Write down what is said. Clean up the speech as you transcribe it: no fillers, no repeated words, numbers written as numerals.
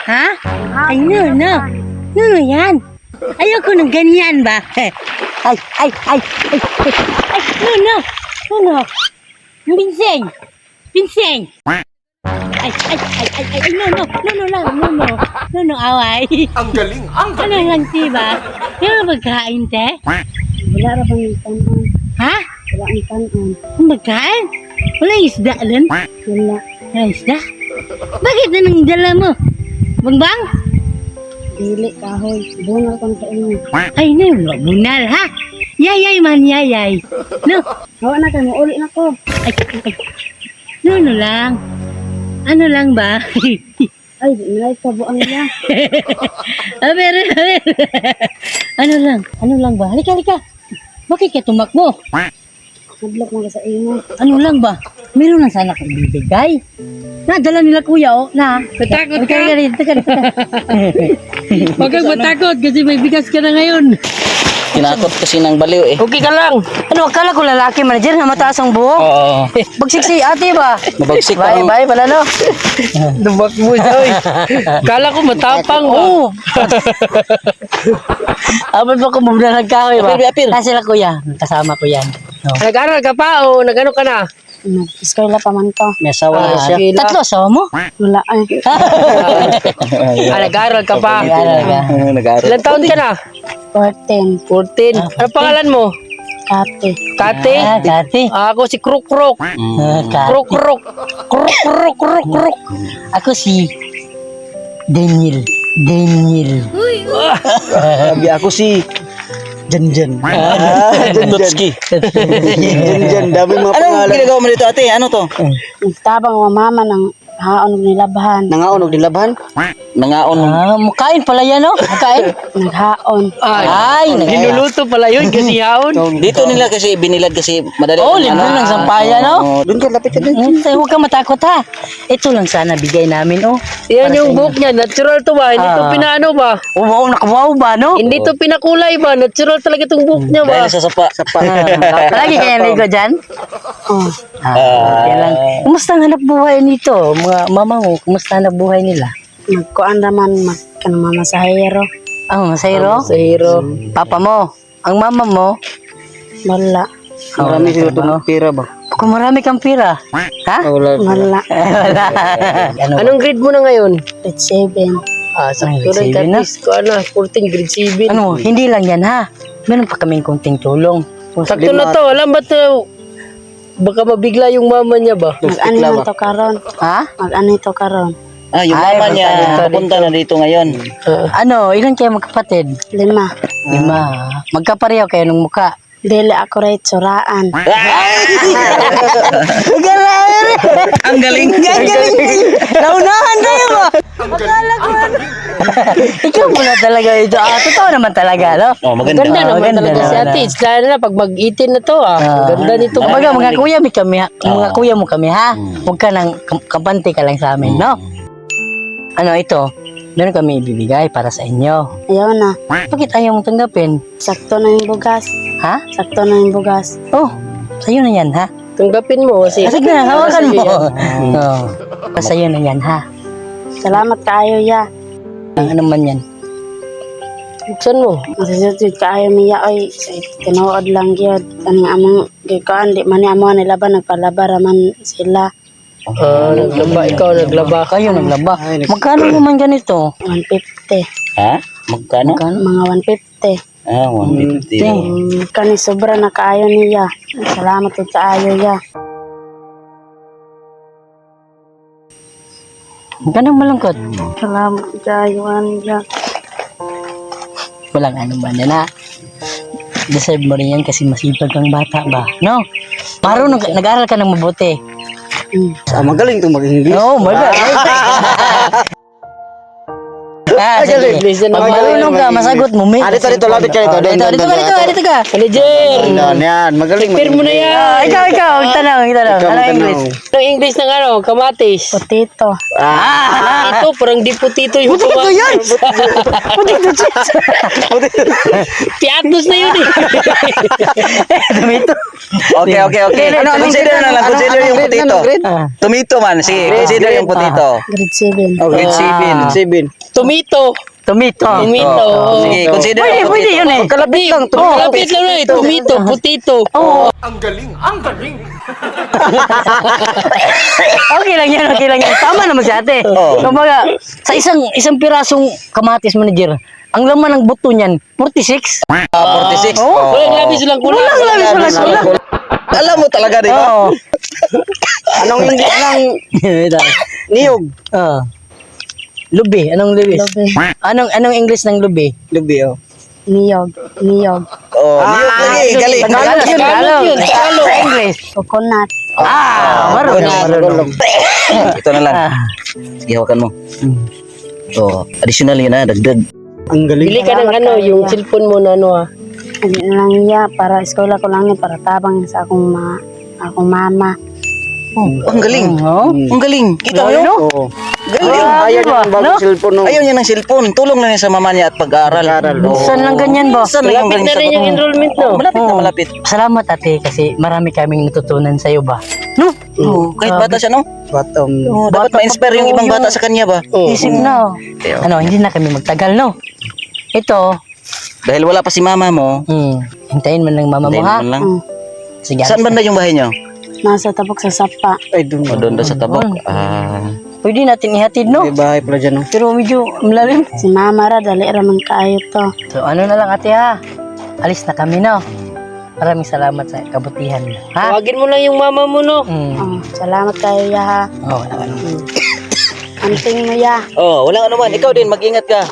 Ha? Ay, no yan. Ayoko ng ganyan ba? Ay, no. Pinseng. Ay, no, away. Ang galing, ang Ano lang, diba? Ano magkain, te? Wala ra bang tanon? Ha? Wala ang tanon. Magkain? Wala isda lang? Wala. Wala isda? Bakit anong dala mo? Bangbang? Dili kahoy. Bunal kang sa inyo. Ay, no, bunal, ha? Yayay man, yayay. No, Hawa na kayo. Uli na ko. ay. No lang. Ano lang ba? Ay, di nilay sa buang niya. Aber. Ano lang ba? Halika. Bakit ka tumakbo? Nablok mo ka sa inyo. Ano lang ba? Meron na sana kang bibigay. Nadala nila kuya, oh, na. Matakot ka? Teka. Huwag kang matakot kasi may bigas ka na ngayon. Tinakot kasi ng baliw eh. Okay ka lang. Ano, akala ko lalaki manager na mataas ang buhok? Oo. Bagsik si ate ba? Mabagsik Bye pala no. Dumak mo siya, oy. Kala ko matapang ba? Oo. Abot ba ko mabla nagkahoy ba? Apir. Nasa sila kuya, kasama ko yan. No. Nag-aral ka pa o nag-ano ka na? Nag-eskwela pa man ko. May asawa na siya. Sige lang. Tatlo asawa mo? Wala ay. Nag-aral ka pa. Nag-aaral. Ilang taon ka na? 14. 14. Ano pangalan mo? Kate. Kate? Dati. Ako si Kruk. Kruk. Ako si Daniel. Sabi ako si Janjan. Tutski. Janjan. Dami mga pangalan. Anong ginagawa mo dito ate? Ano to? Nagtabang ang mama ng haon nilabhan. Nangaon og dilabhan? Nangaon. Makain pala yan, no? Makain. Naghaon. Ay, Niluluto pala yun kasi haon. Dito nila kasi binilad kasi madali. oh, libre lang sampayan, no? Doon ka lapit ka din. Huwag ka matakot, ha? Ito lang sana bigay namin, oh. Yan yung buhok niya. Natural to ba? Hindi to pinaano ba? Wow, nakawaw ba, no? Hindi to pinakulay ba? Natural talaga itong buhok niya ba? Dahil sa sapa. Palagi kaya ligo dyan? Oh. Okay lang. Kumusta ang hanap buhay nito? Mga mama mo, kumusta ang hanap buhay nila? Nagkuan raman masahero. Masayro? Sa hero. Papa mo. Ang mama mo? Wala. Marami sila itong pira ba? Kung marami kang pira. Ha? Wala. Wala. Wala. Ano? Anong grade mo na ngayon? Grade 7. Sakto Grade na. 7 na. Katis ko, 14, grade 7. Ano? Hindi lang yan, ha? Meron pa kaming kunting tulong. Sakto na to. Alam ba to? Baka mabigla yung mama niya ba? Mag-ani man to karon. Ha? Mag-ani to karon. Yung Ay, mama niya punta papunta na dito ngayon. Ano? Ilan kayo magkapatid? 5. 5. Magkapareho kayo ng mukha. Dili ako rin tsuraan. Ang galing. Naunahan tayo ba? Akala ko ano. Ikaw muna talaga ito. Totoo naman talaga, no? Oh, maganda. Ganda naman ganda talaga si naman. ate. Lalo na pag mag-18 na to Ganda nito. Kumbaga, mga kuya mo kami, mga kuya mo kami, ha? Huwag ka nang kapanti ka lang sa amin, no? Ano ito? Meron kami ibibigay para sa inyo. Ayaw na. Bakit ayaw mong tanggapin? Sakto na yung bugas. Ha? Sakto na yung bugas. Oh, sa'yo na yan, ha? Tanggapin mo kasi. Sige na, hawakan mo. Sa'yo Oh, sa'yo na yan, ha? Salamat kaayo ya. Ano man yan? Buksan mo. Masasutid kaayo miya oy. Tinuod lang gyud. Kaning among gikuan di man ni amo nilaban nagpalaba raman sila. Naglaba. Ikaw naglaba. Kayo naglaba. Magkano naman ganito? 150. Ha? Magkano? Mga 150. 150. Kani sobra na kaayo niya. Salamat ug kaayo ya. Magkano malungkot? Salamat ug kaayo niya. Walang ano ba yan, ha? Deserve mo rin yan kasi masipag kang bata ba? No? Paro nag-aral ka ng mabuti. Magaling itong mag-English. Oh my God. sige. English na Pag naman. marunong ka, masagot mo, may. Dito, lapit ka dito. Dito ka. Manager. Yan, magaling. Shakespeare mo na yan. Ikaw, tanong. Ano English? Anong English ng ano? Kamatis. Potato. Ito, parang di putito yung Potato yan! Potato chips! Piatos na yun eh. Tomato. Okay. Ano, consider na lang. Consider yung potato. Tomato man. Sige, consider yung potato. Grade 7. Grade 7. Tomato. Tomato. Tomato. Sige, consider Pwede, yung pwede yun eh. Kalapit lang. Malapit lang na eh. Tomato, potato. Okay lang yan. Tama naman si ate. Kumbaga, sa isang pirasong kamatis manager, ang laman ng buto niyan, 46. 46. Walang labis lang kulang. Walang labis. Alam mo talaga, di ba? Oo. Anong English ng niyog? Lubi. Anong lubi? Lubi. Anong English ng lubi? Lubi, oh. Niyog. Niyog lagi. Galing. Tagalog yun. Sa English. Coconut. Marunong. Ito na lang. Sige, hawakan mo. So, additional yun dagdag. Ang galing. Bili ka ng ano, yung cellphone mo na ano ah. Ano lang niya, para eskwela ko lang yan, para tabang sa akong mama. Ang galing. Ang galing. Kita mo yun? Oo. Galing. Ayaw niya ng bagong cellphone. Ayaw niya ng cellphone. Tulong lang niya sa mama niya at pag-aaral. Saan lang ganyan ba? Saan lang Malapit na rin yung enrollment no. Malapit. Salamat ate kasi marami kaming natutunan sa iyo ba? No? Kahit bata siya, no? Dapat ma-inspire yung ibang bata sa kanya ba? Isip na. Ano, hindi na kami magtagal, no? Ito, Dahil wala pa si mama mo, hintayin mo ng mama mo dahil ha. man lang. Sige. Saan banda yung bahay niyo? Nasa tabok sa sapa. O doon daw sa tabok. Pwede natin ihatid, no? Bahay pala dyan, no? Pero medyo malalim. Si mama ra, dali ra man kaayo to. So ano na lang ate ha. Alis na kami, no? Maraming salamat sa kabutihan mo. Ha? Tawagin mo lang yung mama mo no. Salamat kayo ya ha. Oh, wala ka naman. Anting mo ya. Oh, walang ano man. Ikaw din, mag-ingat ka.